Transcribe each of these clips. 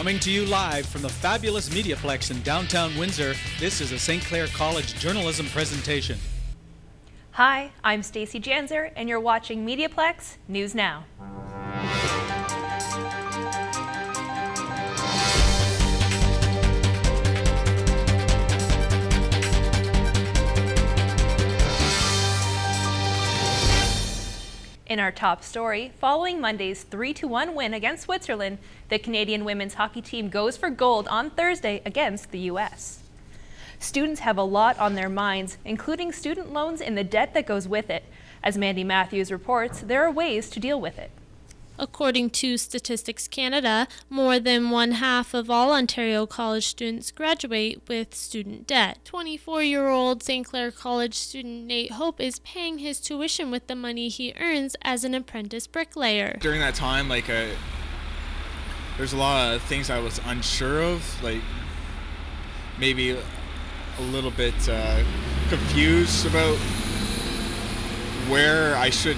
Coming to you live from the fabulous MediaPlex in downtown Windsor, this is a St. Clair College journalism presentation. Hi, I'm Stacey Janzer, and you're watching MediaPlex News Now. In our top story, following Monday's 3-1 win against Switzerland, the Canadian women's hockey team goes for gold on Thursday against the U.S. Students have a lot on their minds, including student loans and the debt that goes with it. As Mandy Matthews reports, there are ways to deal with it. According to Statistics Canada, more than one-half of all Ontario college students graduate with student debt. 24-year-old St. Clair College student Nate Hope is paying his tuition with the money he earns as an apprentice bricklayer. During that time, there's a lot of things I was unsure of, maybe a little bit confused about where I should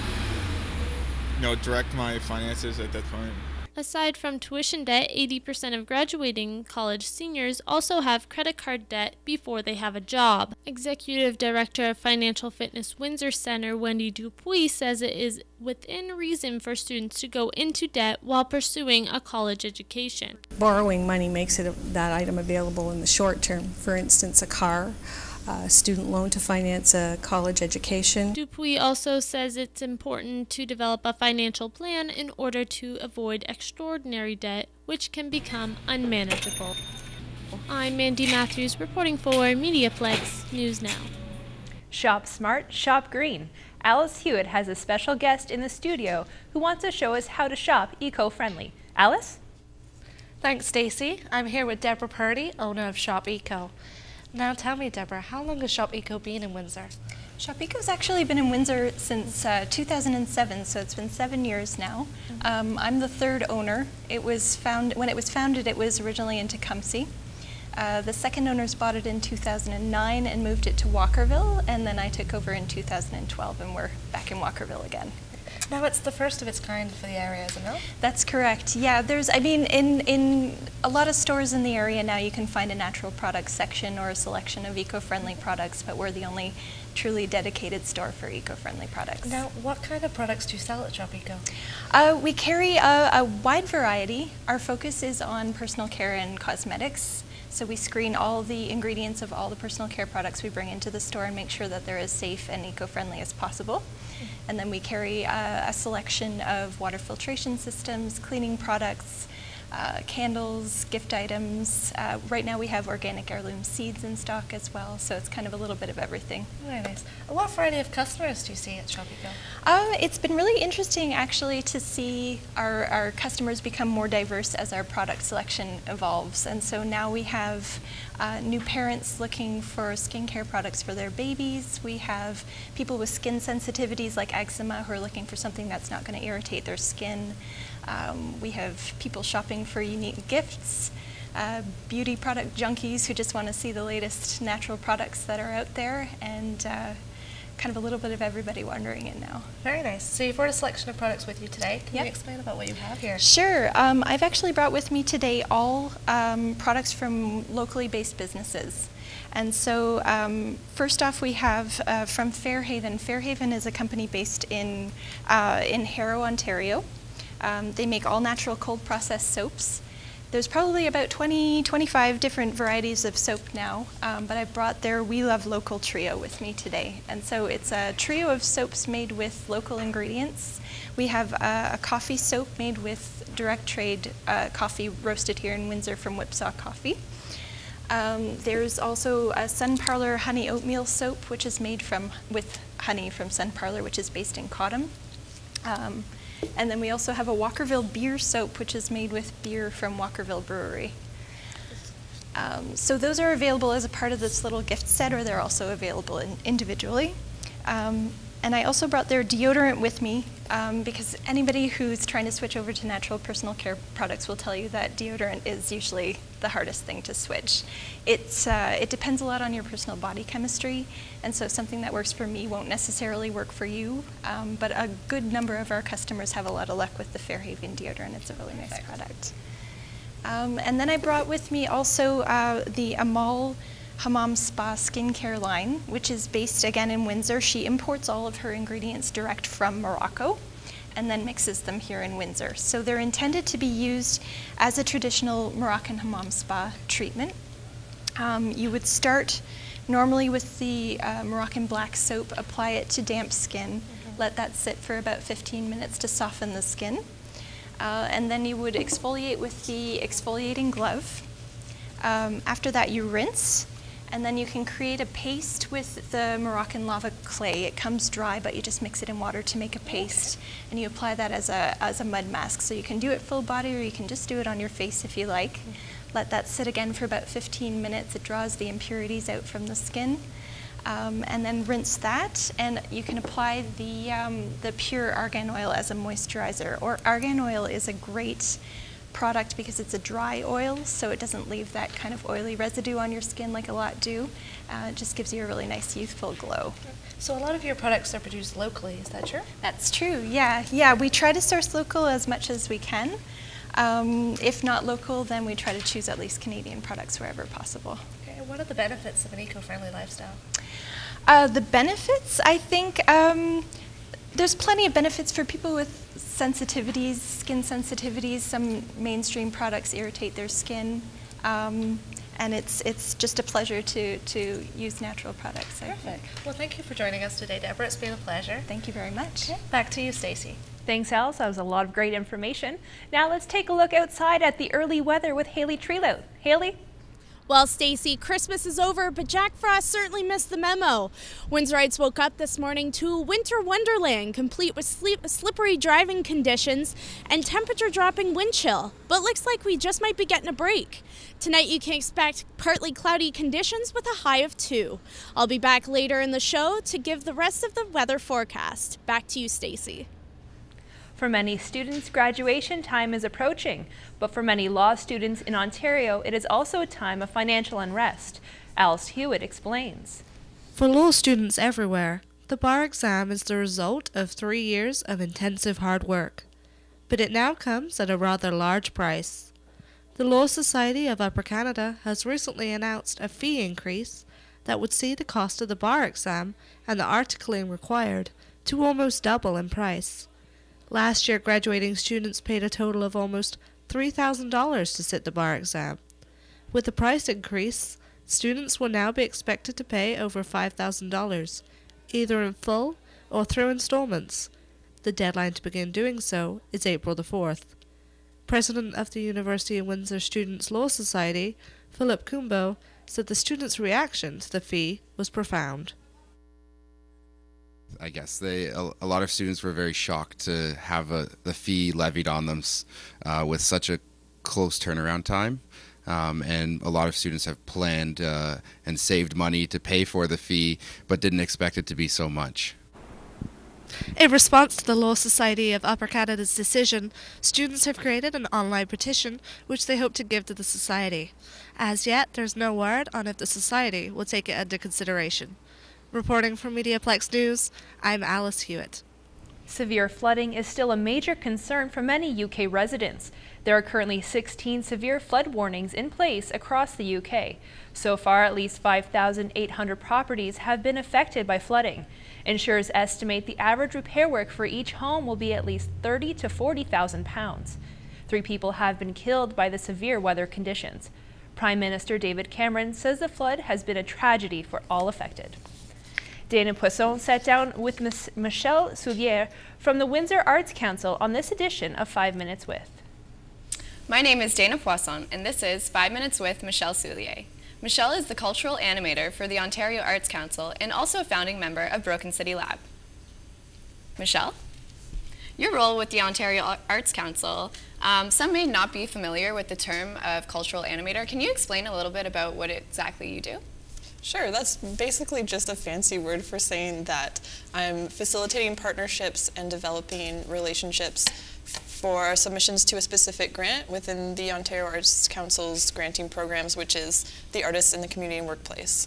direct my finances at that point. Aside from tuition debt, 80% of graduating college seniors also have credit card debt before they have a job. Executive Director of Financial Fitness Windsor Center, Wendy Dupuis, says it is within reason for students to go into debt while pursuing a college education. Borrowing money makes that item available in the short term. For instance, a car, a student loan to finance a college education. Dupuis also says it's important to develop a financial plan in order to avoid extraordinary debt, which can become unmanageable. I'm Mandy Matthews reporting for MediaPlex News Now. Shop smart, shop green. Alice Hewitt has a special guest in the studio who wants to show us how to shop eco-friendly. Alice? Thanks, Stacey. I'm here with Deborah Purdy, owner of Shop Eco. Now tell me, Deborah, how long has Shop Eco been in Windsor? Shop Eco's actually been in Windsor since 2007, so it's been 7 years now. I'm the third owner. When it was founded, it was originally in Tecumseh. The second owners bought it in 2009 and moved it to Walkerville, and then I took over in 2012, and we're back in Walkerville again. Now it's the first of its kind for the area, isn't it? That's correct. Yeah, in a lot of stores in the area now you can find a natural products section or a selection of eco-friendly products, but we're the only truly dedicated store for eco-friendly products. Now, what kind of products do you sell at Shop Eco? We carry a wide variety. Our focus is on personal care and cosmetics. So we screen all the ingredients of all the personal care products we bring into the store and make sure that they're as safe and eco-friendly as possible. And then we carry a selection of water filtration systems, cleaning products, candles, gift items. Right now we have organic heirloom seeds in stock as well, so it's kind of a little bit of everything. Very nice. What variety of customers do you see at Shop Eco? It's been really interesting actually to see our customers become more diverse as our product selection evolves. And so now we have new parents looking for skincare products for their babies. We have people with skin sensitivities like eczema who are looking for something that's not going to irritate their skin. We have people shopping for unique gifts, beauty product junkies who just want to see the latest natural products that are out there, and kind of a little bit of everybody wandering in now. Very nice. So you've brought a selection of products with you today. Can Yep. you explain about what you have here? Sure. I've actually brought with me today all products from locally based businesses. And so first off we have from Fairhaven. Fairhaven is a company based in Harrow, Ontario. They make all natural cold processed soaps. There's probably about 25 different varieties of soap now, but I brought their We Love Local trio with me today. And so it's a trio of soaps made with local ingredients. We have a coffee soap made with direct trade coffee roasted here in Windsor from Whipsaw Coffee. There's also a Sun Parlour honey oatmeal soap, which is made with honey from Sun Parlour, which is based in Cottam. And then we also have a Walkerville beer soap, which is made with beer from Walkerville Brewery. So those are available as a part of this little gift set, or they're also available individually. And I also brought their deodorant with me because anybody who's trying to switch over to natural personal care products will tell you that deodorant is usually the hardest thing to switch. It depends a lot on your personal body chemistry, and so something that works for me won't necessarily work for you, but a good number of our customers have a lot of luck with the Fairhaven deodorant. It's a really nice product. And then I brought with me also the Amal Hammam Spa skincare line, which is based again in Windsor. She imports all of her ingredients direct from Morocco and then mixes them here in Windsor. So they're intended to be used as a traditional Moroccan hammam spa treatment. You would start normally with the Moroccan black soap, apply it to damp skin, let that sit for about 15 minutes to soften the skin. And then you would exfoliate with the exfoliating glove. After that you rinse, and then you can create a paste with the Moroccan lava clay. It comes dry, but you just mix it in water to make a paste, and you apply that as a mud mask. So you can do it full body, or you can just do it on your face if you like. Let that sit again for about 15 minutes. It draws the impurities out from the skin. And then rinse that, and you can apply the pure argan oil as a moisturizer. Or argan oil is a great product because it's a dry oil, so it doesn't leave that kind of oily residue on your skin like a lot do. It just gives you a really nice youthful glow. So a lot of your products are produced locally, is that true? That's true, yeah. Yeah, we try to source local as much as we can. If not local, then we try to choose at least Canadian products wherever possible. Okay, what are the benefits of an eco-friendly lifestyle? The benefits, I think, there's plenty of benefits for people with sensitivities, skin sensitivities. Some mainstream products irritate their skin, and it's just a pleasure to use natural products. Perfect. Well, thank you for joining us today, Deborah. It's been a pleasure. Thank you very much. Okay, back to you, Stacey. Thanks, Alice. That was a lot of great information. Now let's take a look outside at the early weather with Haley Trelout. Haley? Well, Stacey, Christmas is over, but Jack Frost certainly missed the memo. Windsorites woke up this morning to winter wonderland, complete with slippery driving conditions and temperature-dropping wind chill. But looks like we just might be getting a break. Tonight you can expect partly cloudy conditions with a high of 2. I'll be back later in the show to give the rest of the weather forecast. Back to you, Stacey. For many students, graduation time is approaching, but for many law students in Ontario, it is also a time of financial unrest. Alice Hewitt explains. For law students everywhere, the bar exam is the result of 3 years of intensive hard work, but it now comes at a rather large price. The Law Society of Upper Canada has recently announced a fee increase that would see the cost of the bar exam and the articling required to almost double in price. Last year, graduating students paid a total of almost $3,000 to sit the bar exam. With the price increase, students will now be expected to pay over $5,000, either in full or through installments. The deadline to begin doing so is April the 4th. President of the University of Windsor Students' Law Society, Philip Kumbo, said the students' reaction to the fee was profound. I guess a lot of students were very shocked to have the fee levied on them with such a close turnaround time. And a lot of students have planned and saved money to pay for the fee, but didn't expect it to be so much. In response to the Law Society of Upper Canada's decision, students have created an online petition which they hope to give to the Society. As yet, there's no word on if the Society will take it under consideration. Reporting from MediaPlex News, I'm Alice Hewitt. Severe flooding is still a major concern for many UK residents. There are currently 16 severe flood warnings in place across the UK. So far, at least 5,800 properties have been affected by flooding. Insurers estimate the average repair work for each home will be at least £30,000 to £40,000. 3 people have been killed by the severe weather conditions. Prime Minister David Cameron says the flood has been a tragedy for all affected. Dana Poisson sat down with Michelle Soulier from the Windsor Arts Council on this edition of 5 Minutes With. My name is Dana Poisson, and this is 5 Minutes with Michelle Soulier. Michelle is the cultural animator for the Ontario Arts Council and also a founding member of Broken City Lab. Michelle, your role with the Ontario Arts Council, some may not be familiar with the term of cultural animator. Can you explain a little bit about what exactly you do? Sure, that's basically just a fancy word for saying that I'm facilitating partnerships and developing relationships for submissions to a specific grant within the Ontario Arts Council's granting programs, which is the Artists in the Community and Workplace.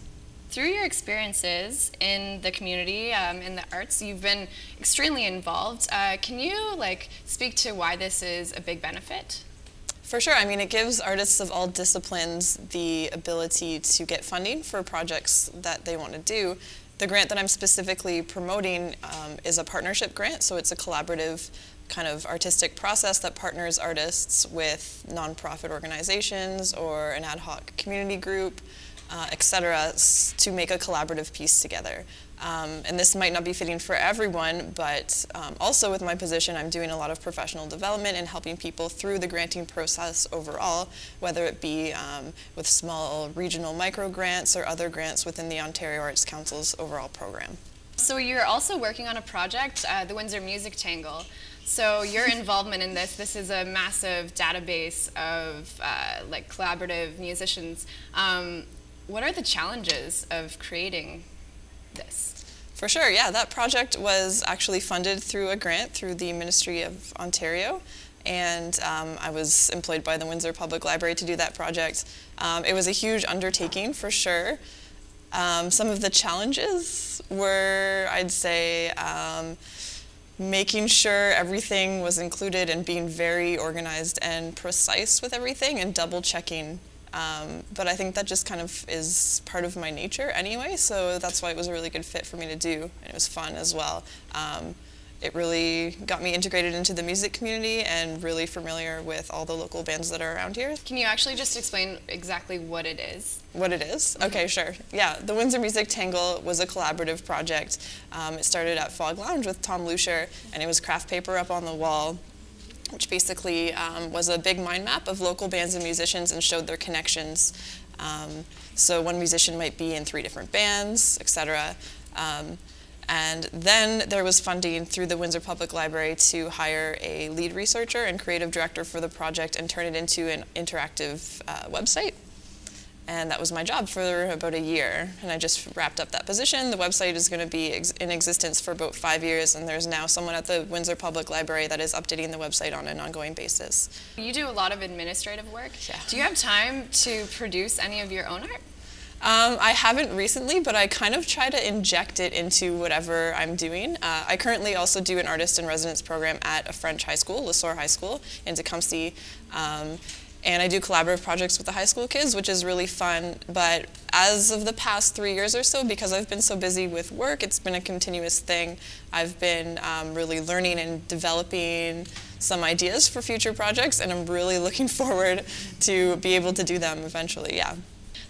Through your experiences in the community, in the arts, you've been extremely involved. Can you speak to why this is a big benefit? For sure. I mean, it gives artists of all disciplines the ability to get funding for projects that they want to do. The grant that I'm specifically promoting is a partnership grant, so it's a collaborative kind of artistic process that partners artists with nonprofit organizations or an ad hoc community group, etc., to make a collaborative piece together. And this might not be fitting for everyone, but also with my position, I'm doing a lot of professional development and helping people through the granting process overall, whether it be with small regional micro grants or other grants within the Ontario Arts Council's overall program. So you're also working on a project, the Windsor Music Tangle. So your involvement in this is a massive database of like collaborative musicians. What are the challenges of creating this? For sure, yeah. That project was actually funded through a grant through the Ministry of Ontario, and I was employed by the Windsor Public Library to do that project. It was a huge undertaking, for sure. Some of the challenges were, I'd say, making sure everything was included and being very organized and precise with everything and double checking. But I think that just kind of is part of my nature anyway, so that's why it was a really good fit for me to do, and it was fun as well. It really got me integrated into the music community and really familiar with all the local bands that are around here. Can you actually just explain exactly what it is? What it is? Okay, sure. Yeah, the Windsor Music Tangle was a collaborative project. It started at Fog Lounge with Tom Lucier, and it was craft paper up on the wall, which basically was a big mind map of local bands and musicians and showed their connections. So one musician might be in 3 different bands, etc. And then there was funding through the Windsor Public Library to hire a lead researcher and creative director for the project and turn it into an interactive website. And that was my job for about a year. And I just wrapped up that position. The website is going to be in existence for about 5 years, and there's now someone at the Windsor Public Library that is updating the website on an ongoing basis. You do a lot of administrative work. Yeah. Do you have time to produce any of your own art? I haven't recently, but I kind of try to inject it into whatever I'm doing. I currently also do an artist in residence program at a French high school, Lesource High School in Tecumseh. And I do collaborative projects with the high school kids, which is really fun. But as of the past 3 years or so, because I've been so busy with work, it's been a continuous thing. I've been really learning and developing some ideas for future projects, and I'm really looking forward to be able to do them eventually, yeah.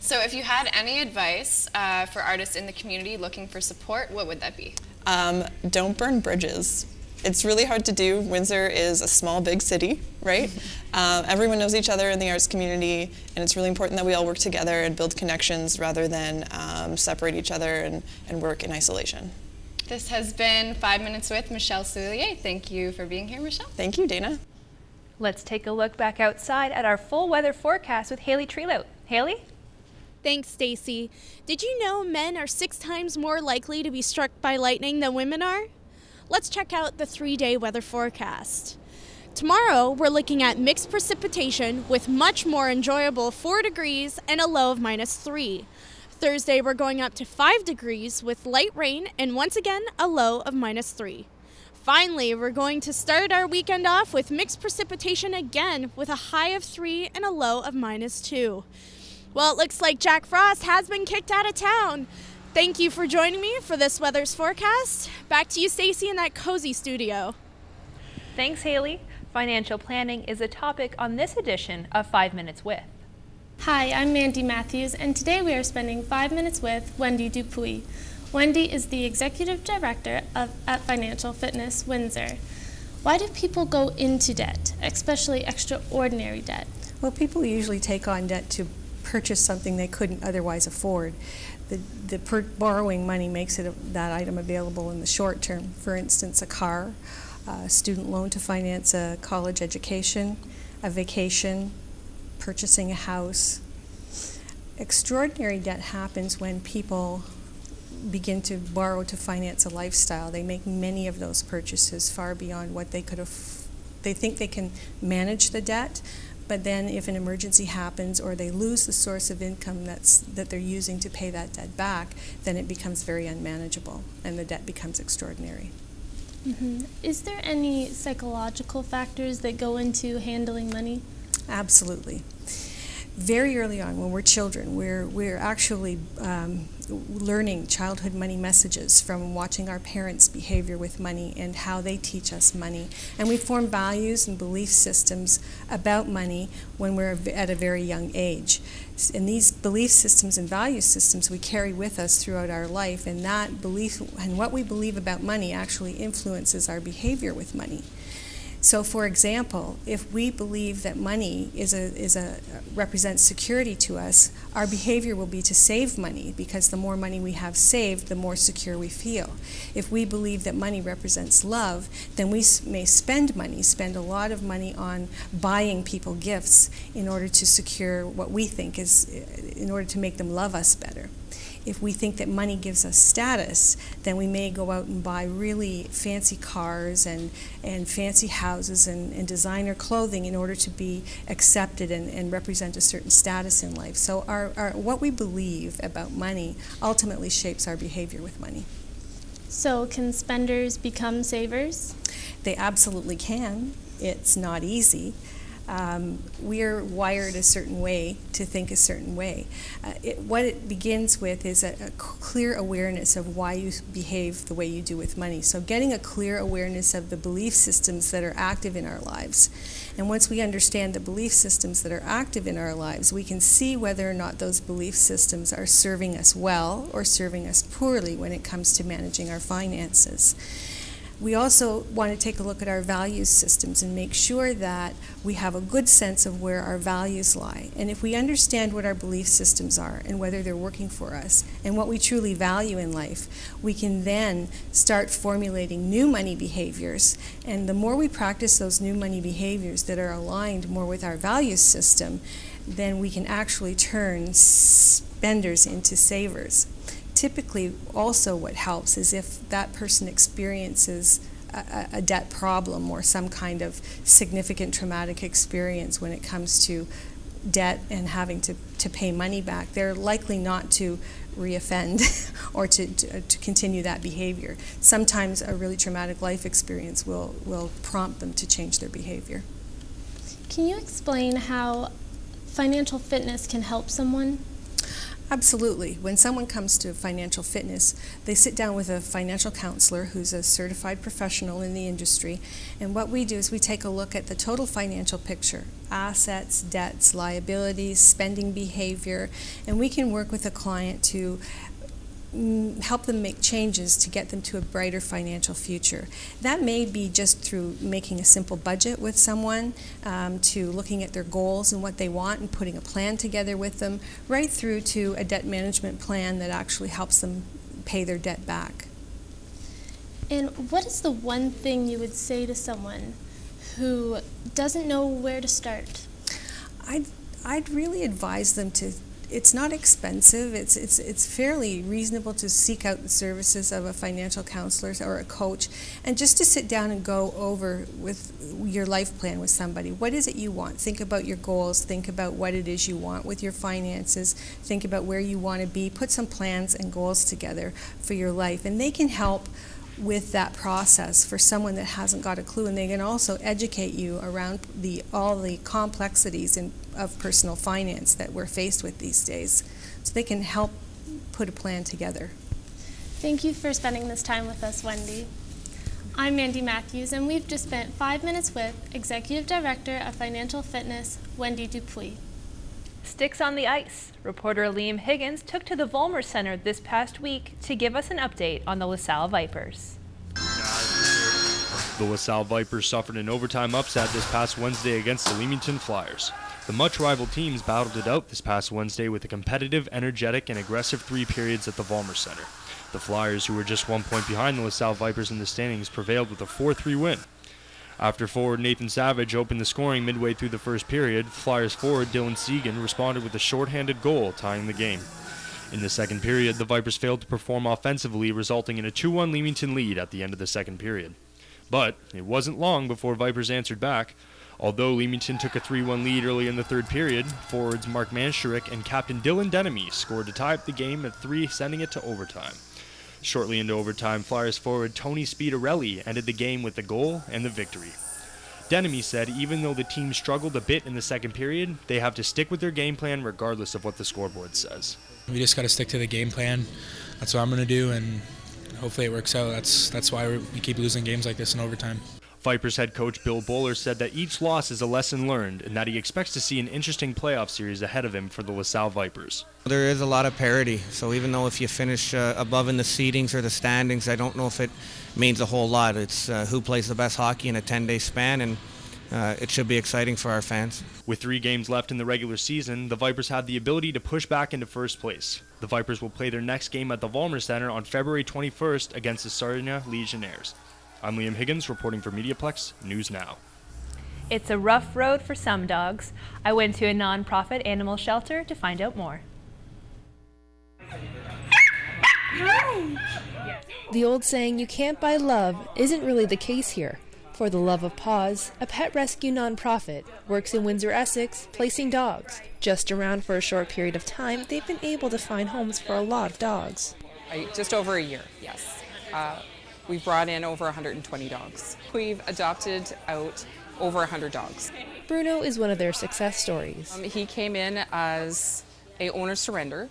So if you had any advice for artists in the community looking for support, what would that be? Don't burn bridges. It's really hard to do. Windsor is a small, big city, right? Everyone knows each other in the arts community, and it's really important that we all work together and build connections rather than separate each other and work in isolation. This has been 5 Minutes with Michelle Soulier. Thank you for being here, Michelle. Thank you, Dana. Let's take a look back outside at our full weather forecast with Haley Trelout. Haley? Thanks, Stacy. Did you know men are 6 times more likely to be struck by lightning than women are? Let's check out the 3-day weather forecast. Tomorrow, we're looking at mixed precipitation with much more enjoyable 4 degrees and a low of -3. Thursday, we're going up to 5 degrees with light rain and once again a low of -3. Finally, we're going to start our weekend off with mixed precipitation again with a high of 3 and a low of -2. Well, it looks like Jack Frost has been kicked out of town. Thank you for joining me for this weather's forecast. Back to you, Stacy, in that cozy studio. Thanks, Haley. Financial planning is a topic on this edition of 5 Minutes With. Hi, I'm Mandy Matthews, and today we are spending 5 minutes with Wendy Dupuy. Wendy is the Executive Director at Financial Fitness Windsor. Why do people go into debt, especially extraordinary debt? Well, people usually take on debt to purchase something they couldn't otherwise afford. Borrowing money makes that item available in the short term. For instance, a car, a student loan to finance a college education, a vacation, purchasing a house. Extraordinary debt happens when people begin to borrow to finance a lifestyle. They make many of those purchases far beyond what they could have. They think they can manage the debt, but then if an emergency happens or they lose the source of income that they're using to pay that debt back, then it becomes very unmanageable and the debt becomes extraordinary. Mm-hmm. Is there any psychological factors that go into handling money? Absolutely. Very early on, when we're children, we're actually learning childhood money messages from watching our parents' behavior with money and how they teach us money. And we form values and belief systems about money when we're at a very young age. And these belief systems and value systems we carry with us throughout our life, and that belief and what we believe about money actually influences our behavior with money. So, for example, if we believe that money represents security to us, our behavior will be to save money, because the more money we have saved, the more secure we feel. If we believe that money represents love, then we may spend a lot of money on buying people gifts in order to secure what we think is, in order to make them love us better. If we think that money gives us status, then we may go out and buy really fancy cars and fancy houses and designer clothing in order to be accepted and represent a certain status in life. So what we believe about money ultimately shapes our behavior with money. So can spenders become savers? They absolutely can. It's not easy. We're wired a certain way to think a certain way. What it begins with is a clear awareness of why you behave the way you do with money. So getting a clear awareness of the belief systems that are active in our lives. And once we understand the belief systems that are active in our lives, we can see whether or not those belief systems are serving us well or serving us poorly when it comes to managing our finances. We also want to take a look at our values systems and make sure that we have a good sense of where our values lie. And if we understand what our belief systems are and whether they're working for us and what we truly value in life, we can then start formulating new money behaviors. And the more we practice those new money behaviors that are aligned more with our values system, then we can actually turn spenders into savers. Typically, also what helps is if that person experiences a debt problem or some kind of significant traumatic experience when it comes to debt and having to pay money back, they're likely not to reoffend or to continue that behavior. Sometimes a really traumatic life experience will prompt them to change their behavior. Can you explain how financial fitness can help someone? Absolutely. When someone comes to financial fitness, they sit down with a financial counselor who's a certified professional in the industry, and what we do is we take a look at the total financial picture, assets, debts, liabilities, spending behavior, and we can work with a client to help them make changes to get them to a brighter financial future. That may be just through making a simple budget with someone, to looking at their goals and what they want and putting a plan together with them, right through to a debt management plan that actually helps them pay their debt back. And what is the one thing you would say to someone who doesn't know where to start? I'd really advise them to. It's not expensive. It's fairly reasonable to seek out the services of a financial counselor or a coach, and just to sit down and go over with your life plan with somebody. What is it you want? Think about your goals. Think about what it is you want with your finances. Think about where you want to be. Put some plans and goals together for your life, and they can help with that process for someone that hasn't got a clue, and they can also educate you around all the complexities of personal finance that we're faced with these days. So they can help put a plan together. Thank you for spending this time with us, Wendy. I'm Mandy Matthews, and we've just spent 5 minutes with Executive Director of Financial Fitness, Wendy Dupuis. Sticks on the ice. Reporter Liam Higgins took to the Vollmer Center this past week to give us an update on the LaSalle Vipers. The LaSalle Vipers suffered an overtime upset this past Wednesday against the Leamington Flyers. The much-rivaled teams battled it out this past Wednesday with a competitive, energetic, and aggressive 3 periods at the Vollmer Center. The Flyers, who were just 1 point behind the LaSalle Vipers in the standings, prevailed with a 4-3 win. After forward Nathan Savage opened the scoring midway through the first period, Flyers forward Dylan Segan responded with a shorthanded goal, tying the game. In the second period, the Vipers failed to perform offensively, resulting in a 2-1 Leamington lead at the end of the second period. But it wasn't long before Vipers answered back. Although Leamington took a 3-1 lead early in the third period, forwards Mark Manchurik and captain Dylan Denemy scored to tie up the game at 3, sending it to overtime. Shortly into overtime, Flyers forward Tony Speedarelli ended the game with the goal and the victory. Denemy said even though the team struggled a bit in the second period, they have to stick with their game plan regardless of what the scoreboard says. We just got to stick to the game plan. That's what I'm going to do, and hopefully it works out. That's why we keep losing games like this in overtime. Vipers head coach Bill Bowler said that each loss is a lesson learned and that he expects to see an interesting playoff series ahead of him for the LaSalle Vipers. There is a lot of parity, so even though if you finish above in the seedings or the standings, I don't know if it means a whole lot. It's who plays the best hockey in a 10-day span, and it should be exciting for our fans. With 3 games left in the regular season, the Vipers have the ability to push back into first place. The Vipers will play their next game at the Vollmer Center on February 21st against the Sarnia Legionnaires. I'm Liam Higgins reporting for MediaPlex News Now. It's a rough road for some dogs. I went to a non-profit animal shelter to find out more. The old saying, "you can't buy love," isn't really the case here. For the Love of Paws, a pet rescue nonprofit, works in Windsor, Essex, placing dogs. Just around for a short period of time, they've been able to find homes for a lot of dogs. Just over a year, yes. We've brought in over 120 dogs. We've adopted out over 100 dogs. Bruno is one of their success stories. He came in as a owner surrender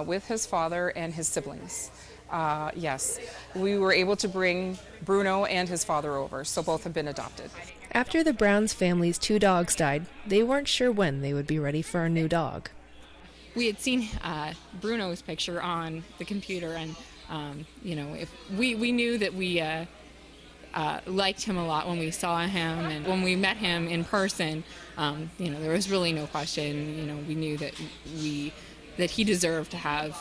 with his father and his siblings. Yes, we were able to bring Bruno and his father over, so both have been adopted. After the Browns family's 2 dogs died, they weren't sure when they would be ready for a new dog. We had seen Bruno's picture on the computer, and if we knew that we liked him a lot when we saw him, and when we met him in person, there was really no question. We knew that he deserved to have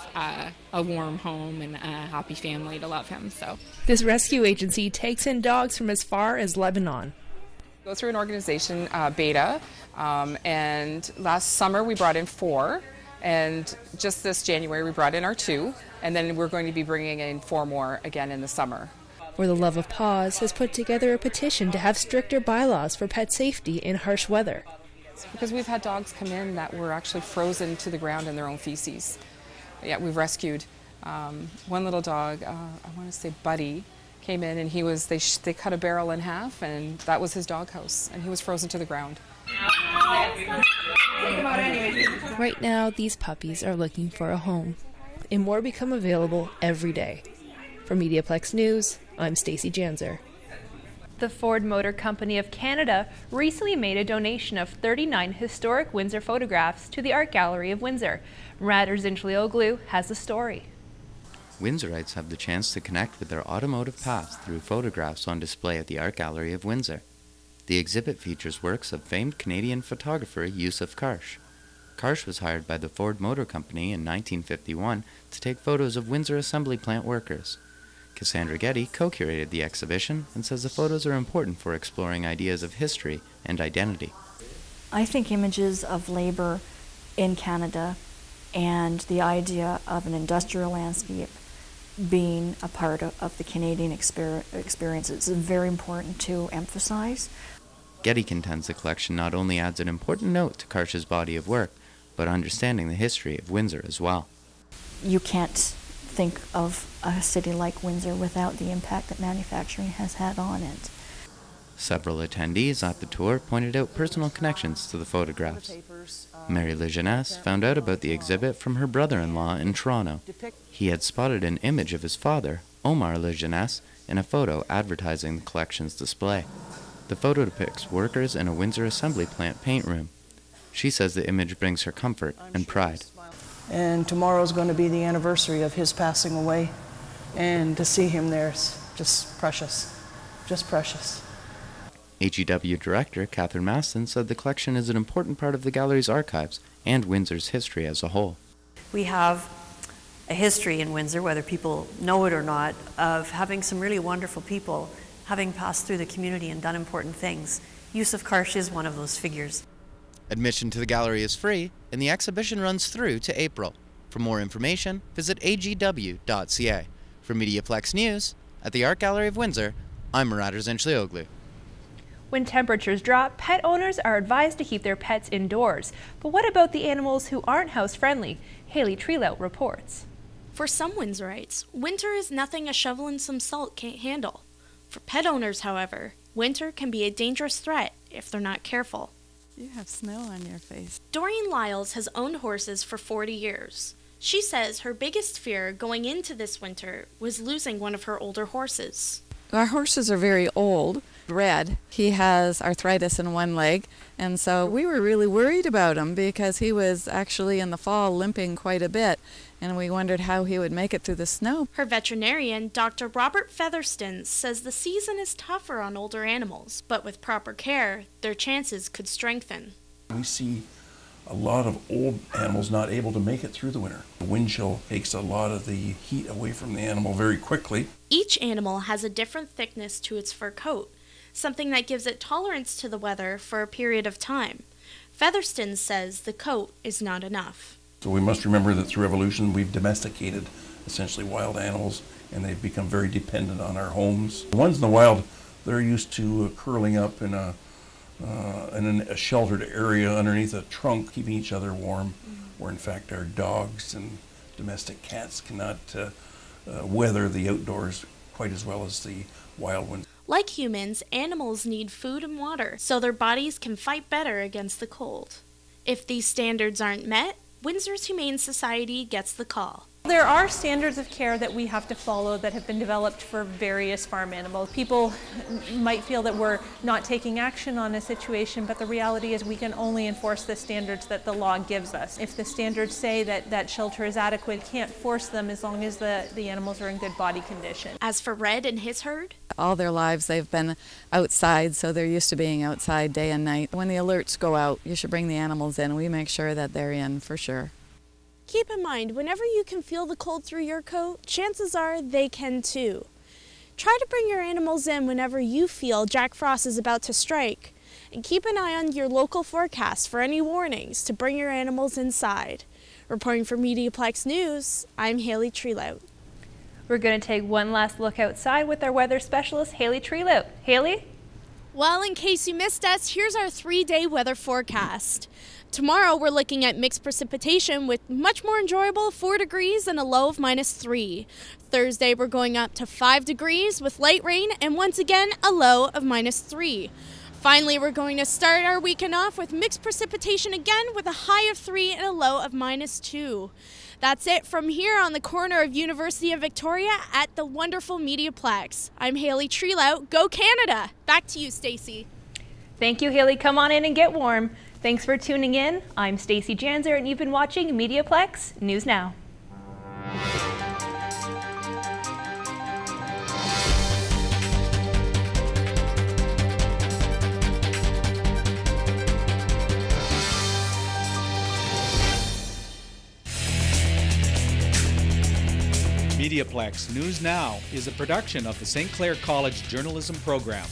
a warm home and a happy family to love him. So this rescue agency takes in dogs from as far as Lebanon. Go through an organization, Beta, and last summer we brought in 4. And just this January, we brought in our 2, and then we're going to be bringing in 4 more again in the summer. For the Love of Paws has put together a petition to have stricter bylaws for pet safety in harsh weather. Because we've had dogs come in that were actually frozen to the ground in their own feces. Yeah, we've rescued one little dog, I want to say Buddy, came in and they cut a barrel in half, and that was his doghouse, and he was frozen to the ground. Right now, these puppies are looking for a home, and more become available every day. For MediaPlex News, I'm Stacey Janzer. The Ford Motor Company of Canada recently made a donation of 39 historic Windsor photographs to the Art Gallery of Windsor. Murad Zinchlioglu has the story. Windsorites have the chance to connect with their automotive past through photographs on display at the Art Gallery of Windsor. The exhibit features works of famed Canadian photographer Yusuf Karsh. Karsh was hired by the Ford Motor Company in 1951 to take photos of Windsor assembly plant workers. Cassandra Getty co-curated the exhibition and says the photos are important for exploring ideas of history and identity. I think images of labor in Canada and the idea of an industrial landscape being a part of the Canadian experience is very important to emphasize. Getty contends the collection not only adds an important note to Karsh's body of work, but understanding the history of Windsor as well. You can't think of a city like Windsor without the impact that manufacturing has had on it. Several attendees at the tour pointed out personal connections to the photographs. Mary Lejeunesse found out about the exhibit from her brother-in-law in Toronto. He had spotted an image of his father, Omar Lejeunesse, in a photo advertising the collection's display. The photo depicts workers in a Windsor assembly plant paint room. She says the image brings her comfort and pride. And tomorrow's going to be the anniversary of his passing away, and to see him there is just precious, just precious. AGW Director Catherine Maston said the collection is an important part of the gallery's archives and Windsor's history as a whole. We have a history in Windsor, whether people know it or not, of having some really wonderful people having passed through the community and done important things. Yusuf Karsh is one of those figures. Admission to the gallery is free, and the exhibition runs through to April. For more information, visit agw.ca. For MediaPlex News, at the Art Gallery of Windsor, I'm Murad Zinchlioglu. When temperatures drop, pet owners are advised to keep their pets indoors. But what about the animals who aren't house-friendly? Haley Trelout reports. For some Windsorites, winter is nothing a shovel and some salt can't handle. For pet owners, however, Winter can be a dangerous threat if they're not careful. You have snow on your face. Doreen Lyles has owned horses for 40 years. She says her biggest fear going into this winter was losing one of her older horses. Our horses are very old. Red, he has arthritis in one leg, and so we were really worried about him because he was actually in the fall limping quite a bit, and we wondered how he would make it through the snow. Her veterinarian, Dr. Robert Featherston, says the season is tougher on older animals, but with proper care, their chances could strengthen. We see a lot of old animals not able to make it through the winter. The wind chill takes a lot of the heat away from the animal very quickly. Each animal has a different thickness to its fur coat, something that gives it tolerance to the weather for a period of time. Featherston says the coat is not enough. So we must remember that through evolution we've domesticated essentially wild animals, and they've become very dependent on our homes. The ones in the wild, they're used to curling up in a sheltered area underneath a trunk, keeping each other warm, where in fact our dogs and domestic cats cannot weather the outdoors quite as well as the wild ones. Like humans, animals need food and water so their bodies can fight better against the cold. If these standards aren't met, Windsor's Humane Society gets the call. There are standards of care that we have to follow that have been developed for various farm animals. People might feel that we're not taking action on a situation, but the reality is we can only enforce the standards that the law gives us. If the standards say that shelter is adequate, we can't force them as long as the animals are in good body condition. As for Red and his herd, all their lives they've been outside, so they're used to being outside day and night. When the alerts go out, you should bring the animals in. We make sure that they're in for sure. keep in mind, whenever you can feel the cold through your coat, chances are they can too. Try to bring your animals in whenever you feel Jack Frost is about to strike, and keep an eye on your local forecast for any warnings to bring your animals inside. Reporting for MediaPlex News, I'm Haley Treelout. We're going to take one last look outside with our weather specialist, Haley Treelout. Haley? Well, in case you missed us, here's our 3-day weather forecast. Tomorrow, we're looking at mixed precipitation with much more enjoyable 4 degrees and a low of -3. Thursday, we're going up to 5 degrees with light rain and once again, a low of -3. Finally, we're going to start our weekend off with mixed precipitation again with a high of 3 and a low of -2. That's it from here on the corner of University of Victoria at the wonderful MediaPlex. I'm Haley Treelout. Go Canada! Back to you, Stacey. Thank you, Haley. Come on in and get warm. Thanks for tuning in. I'm Stacey Janzer, and you've been watching MediaPlex News Now. MediaPlex News Now is a production of the St. Clair College Journalism Program.